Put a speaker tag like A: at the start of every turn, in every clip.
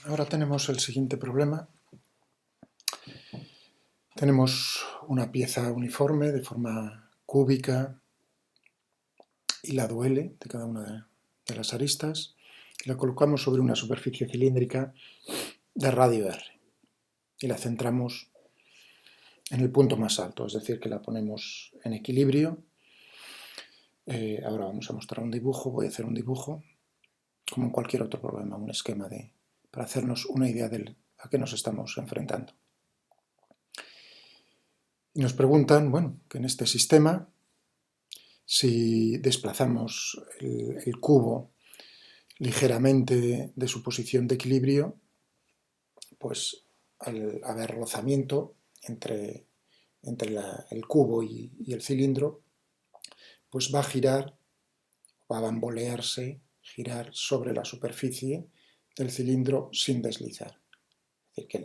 A: Ahora tenemos el siguiente problema. Tenemos una pieza uniforme de forma cúbica y la duele de cada una de las aristas y la colocamos sobre una superficie cilíndrica de radio R y la centramos en el punto más alto, es decir, que la ponemos en equilibrio. Ahora vamos a mostrar un dibujo, voy a hacer un dibujo como en cualquier otro problema, un esquema para hacernos una idea de a qué nos estamos enfrentando. Y nos preguntan, bueno, que en este sistema, si desplazamos el cubo ligeramente de su posición de equilibrio, pues al haber rozamiento entre el cubo y el cilindro, pues va a girar, va a bambolearse, girar sobre la superficie del cilindro sin deslizar. Es decir, que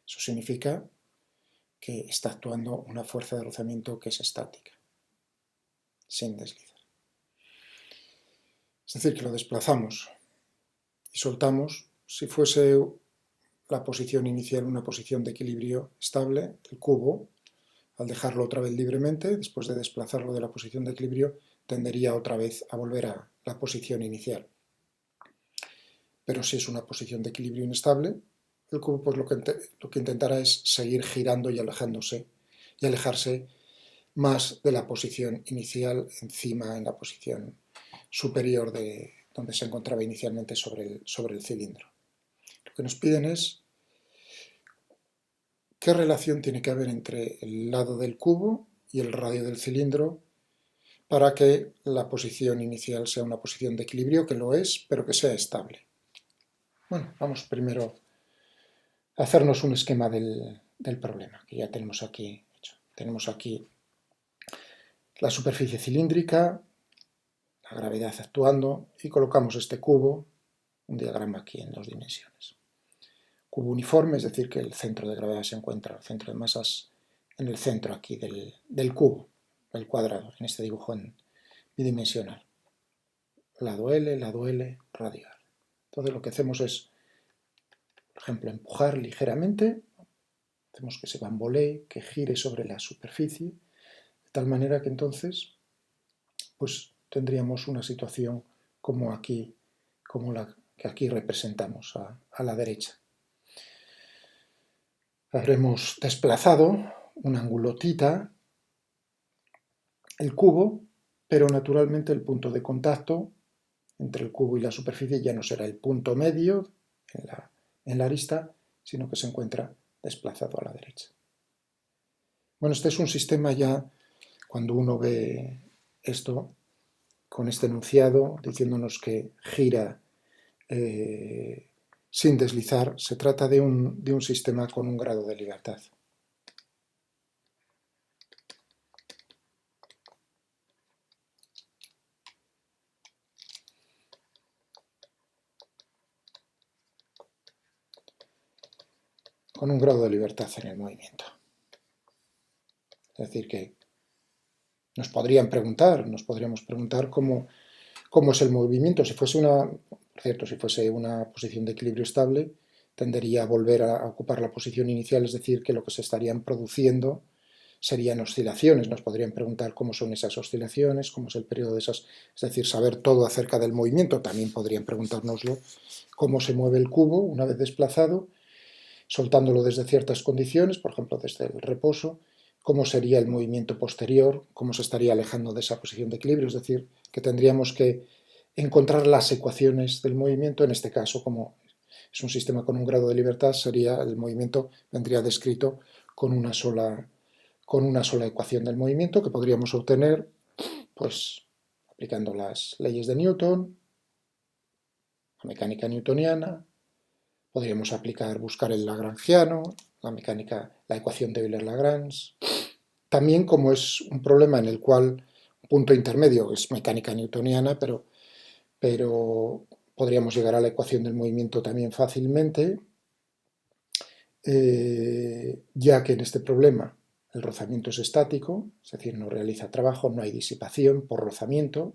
A: eso significa que está actuando una fuerza de rozamiento que es estática, sin deslizar. Es decir, que lo desplazamos y soltamos. Si fuese la posición inicial una posición de equilibrio estable, el cubo, al dejarlo otra vez libremente, después de desplazarlo de la posición de equilibrio, tendería otra vez a volver a la posición inicial. Pero si es una posición de equilibrio inestable, el cubo pues lo que intentará es seguir girando y alejándose, y alejarse más de la posición inicial, encima en la posición superior de donde se encontraba inicialmente sobre el cilindro. Lo que nos piden es qué relación tiene que haber entre el lado del cubo y el radio del cilindro para que la posición inicial sea una posición de equilibrio, que lo es, pero que sea estable. Bueno, vamos primero a hacernos un esquema del problema, que ya tenemos aquí hecho. Tenemos aquí la superficie cilíndrica, la gravedad actuando, y colocamos este cubo, un diagrama aquí en 2 dimensiones. Cubo uniforme, es decir, que el centro de gravedad se encuentra, el centro de masas, en el centro aquí del cubo, el cuadrado, en este dibujo bidimensional. Lado L, radio R. Entonces lo que hacemos es, por ejemplo, empujar ligeramente, hacemos que se bambolee, que gire sobre la superficie, de tal manera que entonces pues tendríamos una situación como aquí, como la que aquí representamos a la derecha. Habremos desplazado un ángulo θ, el cubo, pero naturalmente el punto de contacto entre el cubo y la superficie ya no será el punto medio en la arista, sino que se encuentra desplazado a la derecha. Bueno, este es un sistema ya, cuando uno ve esto, con este enunciado, diciéndonos que gira sin deslizar, se trata de un sistema con un grado de libertad. Con un grado de libertad en el movimiento. Es decir, que nos podríamos preguntar cómo es el movimiento. Si fuese una posición de equilibrio estable, tendería a volver a ocupar la posición inicial, es decir, que lo que se estarían produciendo serían oscilaciones. Nos podrían preguntar cómo son esas oscilaciones, cómo es el periodo de esas, es decir, saber todo acerca del movimiento. También podrían preguntárnoslo cómo se mueve el cubo una vez desplazado, soltándolo desde ciertas condiciones, por ejemplo, desde el reposo, cómo sería el movimiento posterior, cómo se estaría alejando de esa posición de equilibrio, es decir, que tendríamos que encontrar las ecuaciones del movimiento. En este caso, como es un sistema con un grado de libertad, el movimiento vendría descrito con una sola ecuación del movimiento que podríamos obtener pues aplicando las leyes de Newton, la mecánica newtoniana. Podríamos buscar el lagrangiano, la ecuación de Euler-Lagrange. También, como es un problema en el cual un punto intermedio es mecánica newtoniana, pero podríamos llegar a la ecuación del movimiento también fácilmente, ya que en este problema el rozamiento es estático, es decir, no realiza trabajo, no hay disipación por rozamiento,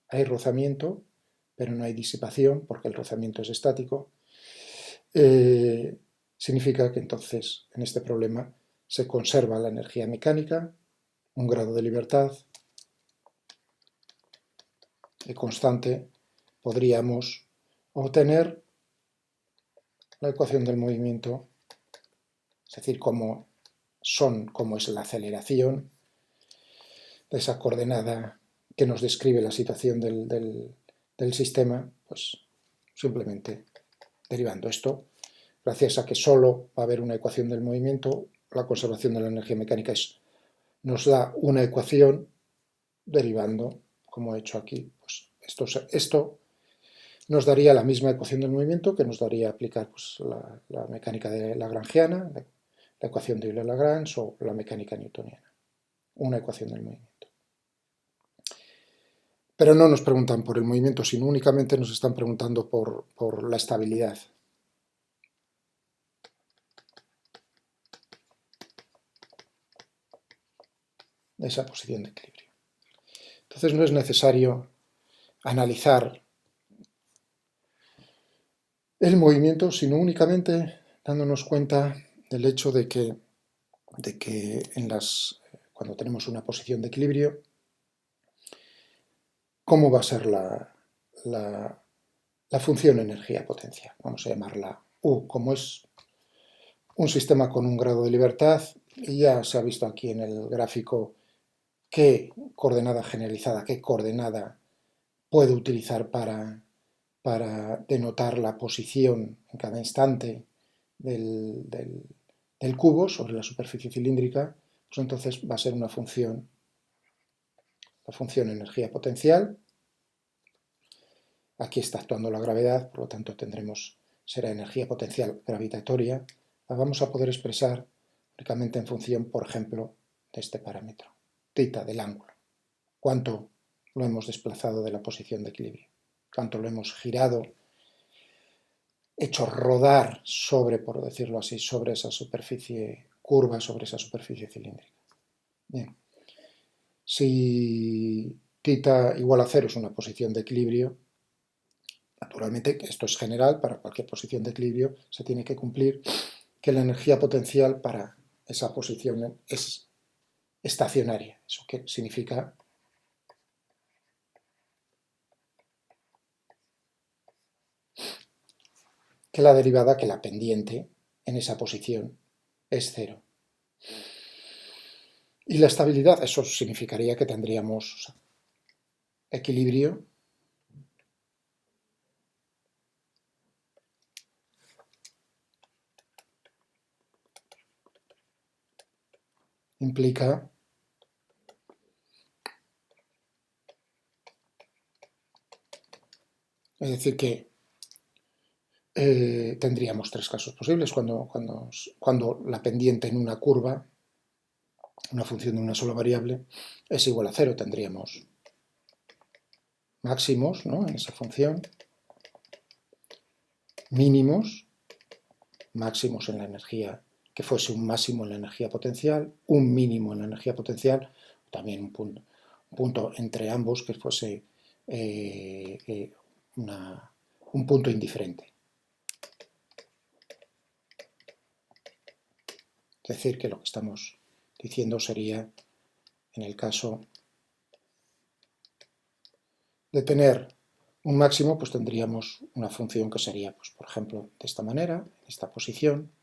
A: hay rozamiento, pero no hay disipación porque el rozamiento es estático. significa que entonces en este problema se conserva la energía mecánica, un grado de libertad y constante. Podríamos obtener la ecuación del movimiento, es decir, cómo es la aceleración de esa coordenada que nos describe la situación del sistema, pues simplemente derivando esto, gracias a que solo va a haber una ecuación del movimiento, la conservación de la energía mecánica nos da una ecuación derivando, como he hecho aquí, pues esto nos daría la misma ecuación del movimiento que nos daría aplicar pues, la mecánica de lagrangiana, la ecuación de Euler-Lagrange o la mecánica newtoniana. Una ecuación del movimiento. Pero no nos preguntan por el movimiento, sino únicamente nos están preguntando por la estabilidad. Esa posición de equilibrio. Entonces no es necesario analizar el movimiento, sino únicamente dándonos cuenta del hecho de que cuando tenemos una posición de equilibrio, cómo va a ser la función energía-potencia. Vamos a llamarla U, como es un sistema con un grado de libertad, y ya se ha visto aquí en el gráfico qué coordenada generalizada, qué coordenada puedo utilizar para denotar la posición en cada instante del cubo sobre la superficie cilíndrica, pues entonces va a ser una función, la función energía potencial. Aquí está actuando la gravedad, por lo tanto será energía potencial gravitatoria. La vamos a poder expresar únicamente en función, por ejemplo, de este parámetro, θ del ángulo. ¿Cuánto lo hemos desplazado de la posición de equilibrio? ¿Cuánto lo hemos girado, hecho rodar sobre, por decirlo así, sobre esa superficie curva, sobre esa superficie cilíndrica? Bien. Si θ igual a 0 es una posición de equilibrio, naturalmente, esto es general, para cualquier posición de equilibrio se tiene que cumplir que la energía potencial para esa posición es estacionaria. ¿Eso qué significa? Que la derivada, que la pendiente en esa posición es 0. Y la estabilidad, eso significaría que tendríamos equilibrio implica es decir que tendríamos tres casos posibles cuando la pendiente en una curva, una función de una sola variable, es igual a 0, tendríamos máximos, ¿no?, en esa función, mínimos, máximos en la energía, que fuese un máximo en la energía potencial, un mínimo en la energía potencial, también un punto entre ambos que fuese un punto indiferente. Es decir, que lo que estamos diciendo sería, en el caso de tener un máximo, pues tendríamos una función que sería, pues, por ejemplo, de esta manera, en esta posición.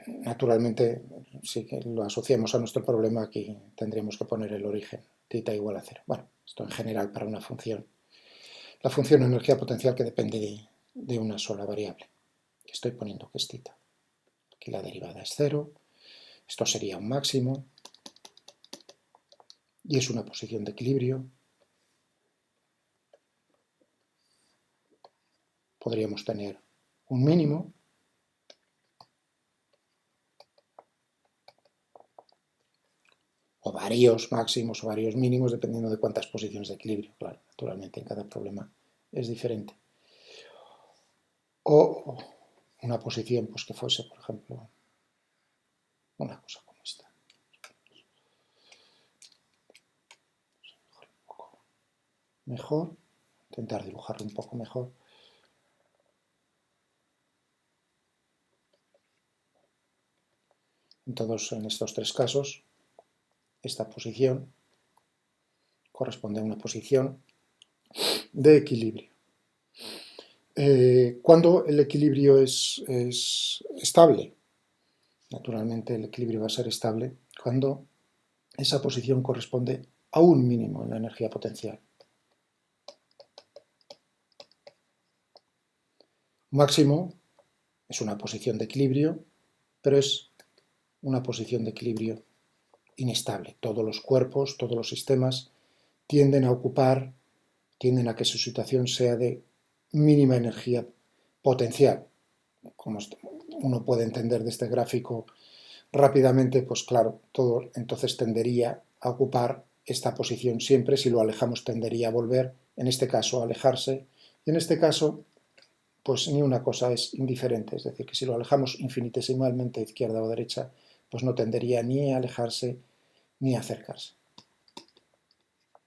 A: Naturalmente, si lo asociamos a nuestro problema, aquí tendríamos que poner el origen, θ igual a 0. Bueno, esto en general para una función. La función de energía potencial que depende de una sola variable, que estoy poniendo que es θ. Aquí la derivada es 0, esto sería un máximo, y es una posición de equilibrio. Podríamos tener un mínimo, o varios máximos o varios mínimos, dependiendo de cuántas posiciones de equilibrio. Claro, naturalmente en cada problema es diferente. O una posición pues, que fuese, por ejemplo, una cosa como esta. Un poco mejor, intentar dibujarlo un poco mejor. En estos tres casos, esta posición corresponde a una posición de equilibrio. ¿Cuándo el equilibrio es estable? Naturalmente el equilibrio va a ser estable cuando esa posición corresponde a un mínimo en la energía potencial. Máximo es una posición de equilibrio, pero es una posición de equilibrio inestable. Todos los cuerpos, todos los sistemas tienden a que su situación sea de mínima energía potencial. Como uno puede entender de este gráfico rápidamente, pues claro, todo entonces tendería a ocupar esta posición siempre. Si lo alejamos tendería a volver, en este caso a alejarse, y en este caso pues ni una cosa es indiferente, es decir, que si lo alejamos infinitesimalmente a izquierda o derecha, pues no tendería ni a alejarse ni a acercarse.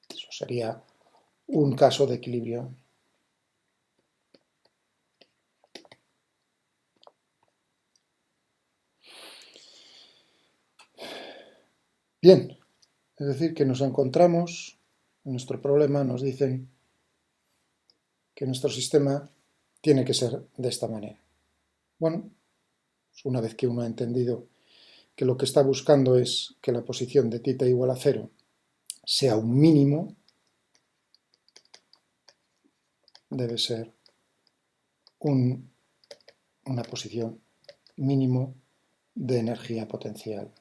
A: Eso sería un caso de equilibrio. Bien, es decir, que nos encontramos, en nuestro problema nos dicen que nuestro sistema tiene que ser de esta manera. Bueno, pues una vez que uno ha entendido que lo que está buscando es que la posición de θ igual a 0 sea un mínimo, debe ser una posición mínimo de energía potencial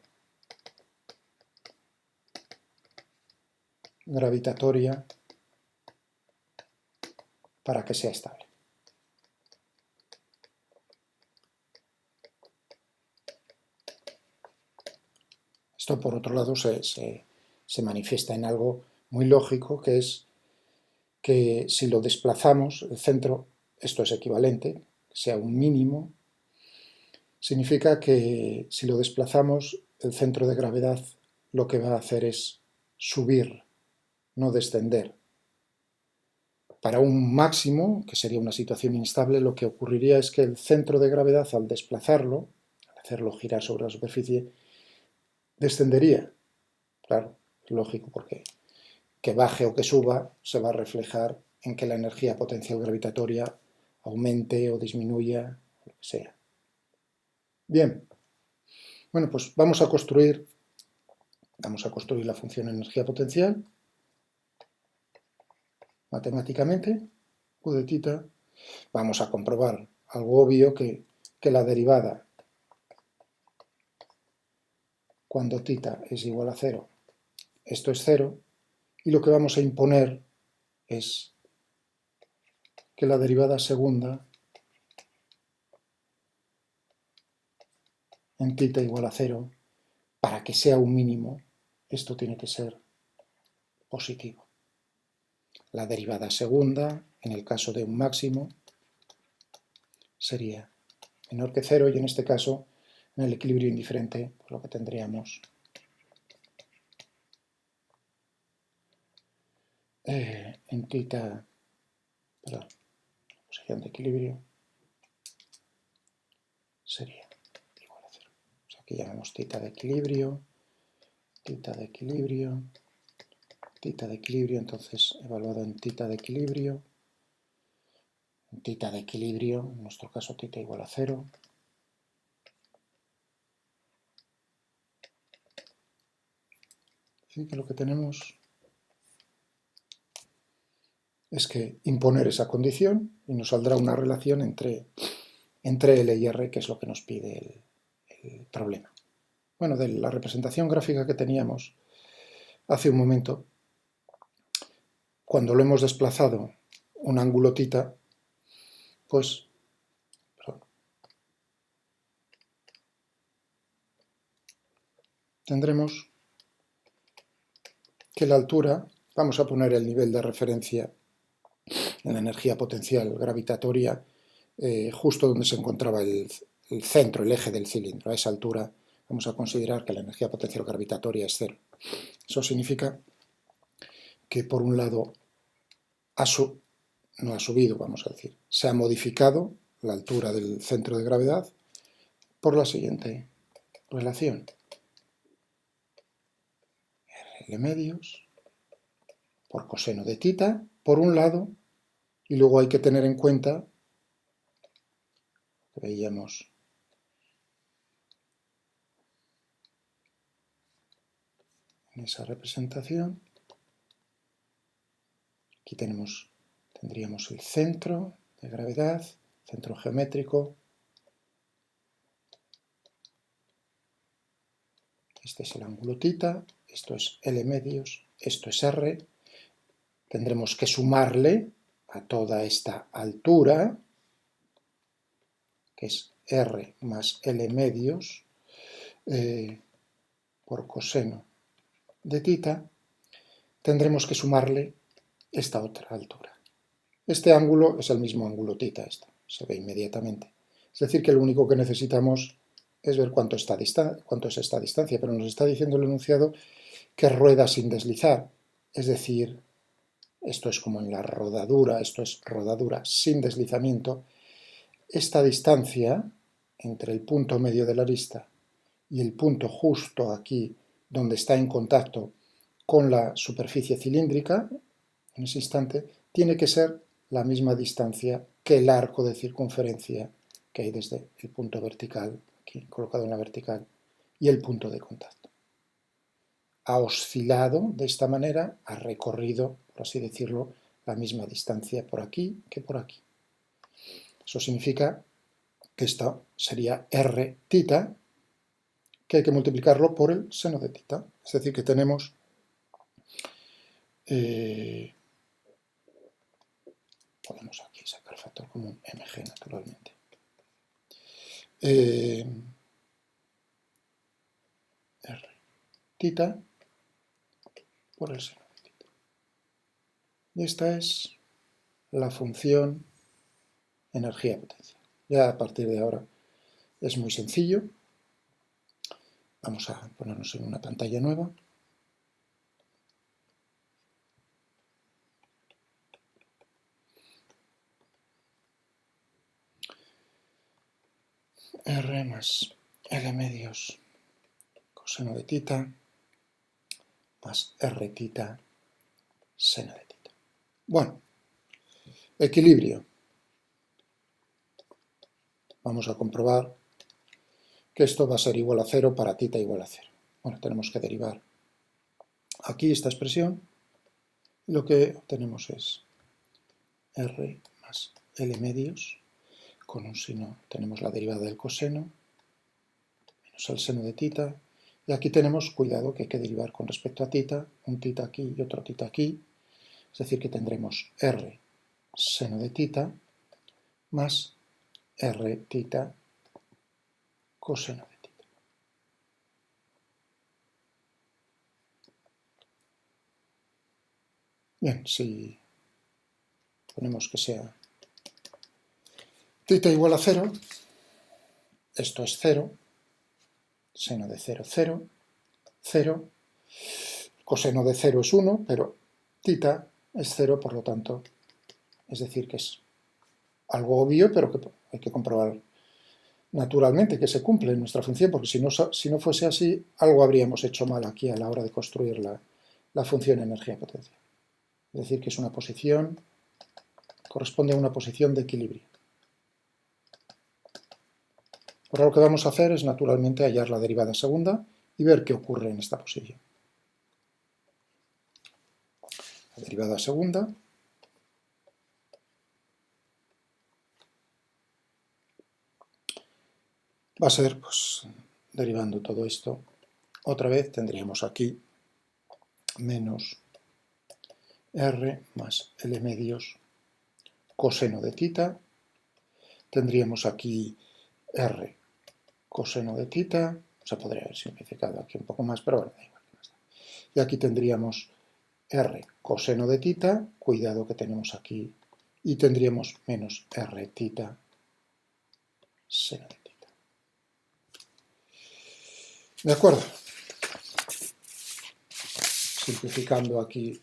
A: gravitatoria para que sea estable. Esto, por otro lado, se manifiesta en algo muy lógico, que es que si lo desplazamos, el centro, esto es equivalente, sea un mínimo, significa que si lo desplazamos, el centro de gravedad lo que va a hacer es subir, no descender. Para un máximo, que sería una situación inestable, lo que ocurriría es que el centro de gravedad, al desplazarlo, al hacerlo girar sobre la superficie, descendería. Claro, es lógico, porque que baje o que suba se va a reflejar en que la energía potencial gravitatoria aumente o disminuya, lo que sea. Bien, bueno, pues vamos a construir la función energía potencial matemáticamente, U de θ. Vamos a comprobar algo obvio, que la derivada cuando θ es igual a 0, esto es 0, y lo que vamos a imponer es que la derivada segunda en θ igual a 0, para que sea un mínimo, esto tiene que ser positivo. La derivada segunda, en el caso de un máximo, sería menor que 0, y en este caso, en el equilibrio indiferente, pues lo que tendríamos en θ, perdón, posición de equilibrio, sería igual a 0. O sea, aquí llamamos θ de equilibrio, entonces evaluado en θ de equilibrio, en nuestro caso θ igual a 0. Así que lo que tenemos es que imponer esa condición y nos saldrá una relación entre L y R, que es lo que nos pide el problema. Bueno, de la representación gráfica que teníamos hace un momento, cuando lo hemos desplazado un ángulo θ, pues tendremos que la altura, vamos a poner el nivel de referencia en la energía potencial gravitatoria justo donde se encontraba el centro, el eje del cilindro. A esa altura vamos a considerar que la energía potencial gravitatoria es 0. Eso significa que por un lado no ha subido, vamos a decir, se ha modificado la altura del centro de gravedad por la siguiente relación RL medios por coseno de tita, por un lado, y luego hay que tener en cuenta, que veíamos en esa representación, aquí tendríamos el centro de gravedad, centro geométrico. Este es el ángulo tita, esto es L medios, esto es R. Tendremos que sumarle a toda esta altura, que es R más L medios, por coseno de tita, tendremos que sumarle esta otra altura. Este ángulo es el mismo ángulo tita, esto se ve inmediatamente. Es decir, que lo único que necesitamos es ver cuánto es esta distancia, pero nos está diciendo el enunciado que rueda sin deslizar, es decir, esto es como en la rodadura, esto es rodadura sin deslizamiento. Esta distancia entre el punto medio de la arista y el punto justo aquí donde está en contacto con la superficie cilíndrica, en ese instante, tiene que ser la misma distancia que el arco de circunferencia que hay desde el punto vertical, aquí colocado en la vertical, y el punto de contacto. Ha oscilado de esta manera, ha recorrido, por así decirlo, la misma distancia por aquí que por aquí. Eso significa que esto sería R tita, que hay que multiplicarlo por el seno de tita. Es decir, que tenemos podemos aquí sacar factor común mg naturalmente. R tita por el seno de tita. Y esta es la función energía-potencia. Ya a partir de ahora es muy sencillo. Vamos a ponernos en una pantalla nueva. R más L medios coseno de tita más R tita seno de tita. Bueno, equilibrio. Vamos a comprobar que esto va a ser igual a 0 para tita igual a 0. Bueno, tenemos que derivar aquí esta expresión. Lo que obtenemos es R más L medios, con un seno tenemos la derivada del coseno, menos el seno de tita, y aquí tenemos, cuidado, que hay que derivar con respecto a tita, un tita aquí y otro tita aquí, es decir, que tendremos R seno de tita más R tita coseno de tita. Bien, si ponemos que sea tita igual a 0, esto es 0, seno de 0, 0, 0, coseno de 0 es 1, pero tita es 0, por lo tanto, es decir, que es algo obvio, pero que hay que comprobar naturalmente que se cumple en nuestra función, porque si no fuese así, algo habríamos hecho mal aquí a la hora de construir la función energía-potencia. Es decir, que es una posición, corresponde a una posición de equilibrio. Ahora lo que vamos a hacer es naturalmente hallar la derivada segunda y ver qué ocurre en esta posición. La derivada segunda va a ser, pues, derivando todo esto, otra vez tendríamos aquí menos R más L medios coseno de tita, tendríamos aquí R coseno de tita, se podría haber simplificado aquí un poco más, pero bueno, da igual. Y aquí tendríamos R coseno de tita, cuidado que tenemos aquí, y tendríamos menos R tita seno de tita. ¿De acuerdo? Simplificando aquí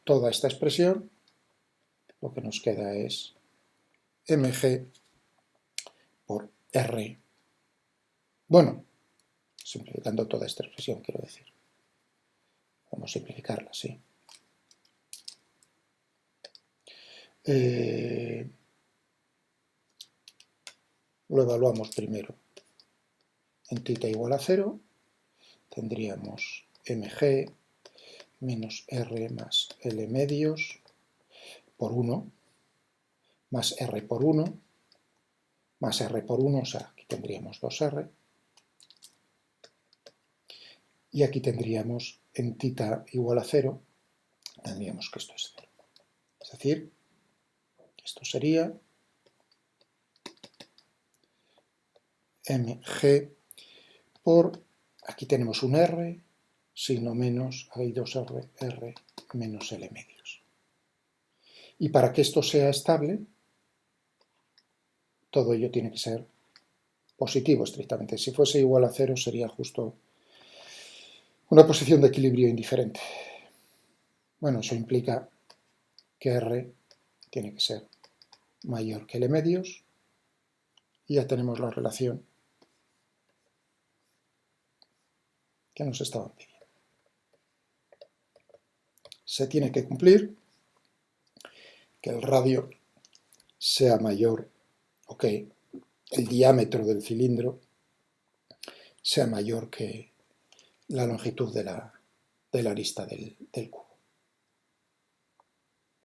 A: toda esta expresión, lo que nos queda es mg por R. Bueno, simplificando toda esta expresión, quiero decir. Vamos a simplificarla, sí. Lo evaluamos primero en θ igual a 0, tendríamos mg menos r más L medios por 1, más R por 1, más R por 1, o sea, aquí tendríamos 2R, y aquí tendríamos en θ igual a 0, tendríamos que esto es 0. Es decir, esto sería mg por, aquí tenemos un R, signo menos, hay 2R, R menos L medios. Y para que esto sea estable, todo ello tiene que ser positivo estrictamente. Si fuese igual a 0 sería justo una posición de equilibrio indiferente. Bueno, eso implica que R tiene que ser mayor que L medios, y ya tenemos la relación que nos estaban pidiendo. Se tiene que cumplir que el radio sea mayor, o que el diámetro del cilindro sea mayor que la longitud de la arista del cubo.